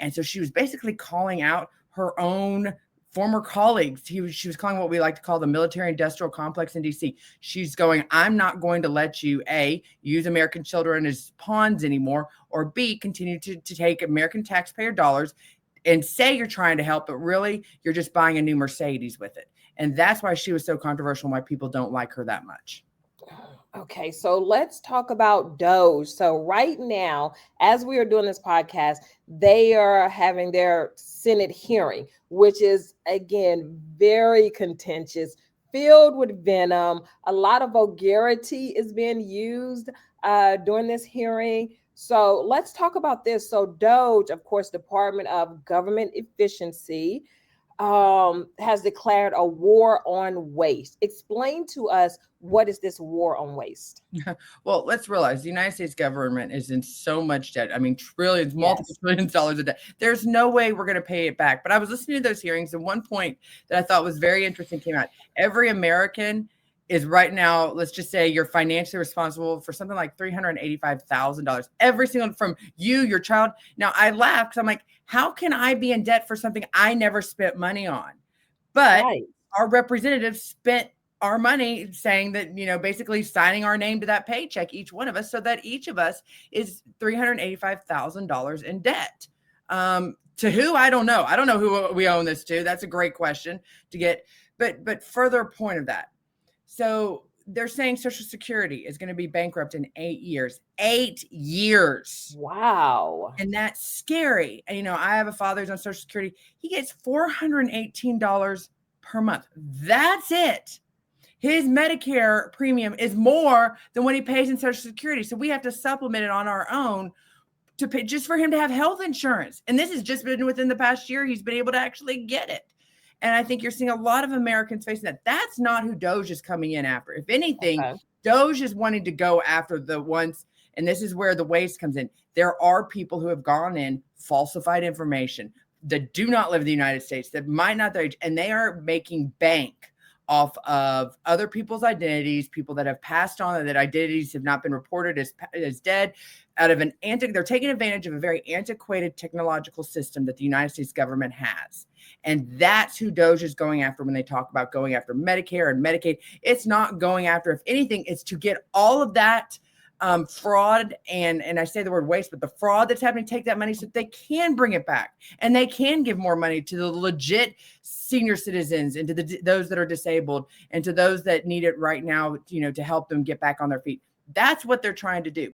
And so she was basically calling out her own former colleagues. She was calling what we like to call the military industrial complex in DC. She's going, I'm not going to let you, A, use American children as pawns anymore, or B, continue to take American taxpayer dollars and say you're trying to help, but really you're just buying a new Mercedes with it. And that's why she was so controversial and why people don't like her that much. Okay, so let's talk about DOGE. So right now, as we are doing this podcast, they are having their Senate hearing, which is, again, very contentious, filled with venom. A lot of vulgarity is being used during this hearing. So let's talk about this. So DOGE, of course, Department of Government Efficiency, has declared a war on waste. Explain to us, what is this war on waste? Well, let's realize the United States government is in so much debt. I mean, trillions, multiple Yes. trillions of dollars of debt. There's no way we're going to pay it back. But I was listening to those hearings, and one point that I thought was very interesting came out. Every American is right now, let's just say you're financially responsible for something like $385,000. Every single, from you, your child. Now, I laugh because I'm like, how can I be in debt for something I never spent money on? But Right. our representatives spent our money saying that, basically signing our name to that paycheck, each one of us, so that each of us is $385,000 in debt. To who? I don't know. I don't know who we own this to. That's a great question to get. But further point of that. So they're saying Social Security is going to be bankrupt in 8 years. 8 years. Wow. And that's scary. And, I have a father who's on Social Security. He gets $418 per month. That's it. His Medicare premium is more than what he pays in Social Security. So we have to supplement it on our own to pay just for him to have health insurance. And this has just been within the past year. He's been able to actually get it. And I think you're seeing a lot of Americans facing that. That's not who DOGE is coming in after. If anything, Okay. DOGE is wanting to go after the ones, and this is where the waste comes in. There are people who have gone in, falsified information, that do not live in the United States, that might not their age, and they are making bank off of other people's identities, people that have passed on, that identities have not been reported as dead, they're taking advantage of a very antiquated technological system that the United States government has. And that's who DOGE is going after when they talk about going after Medicare and Medicaid. It's not going after, if anything, it's to get all of that fraud and I say the word waste, but the fraud that's happening, take that money so that they can bring it back and they can give more money to the legit senior citizens and to those that are disabled and to those that need it right now, to help them get back on their feet. That's what they're trying to do.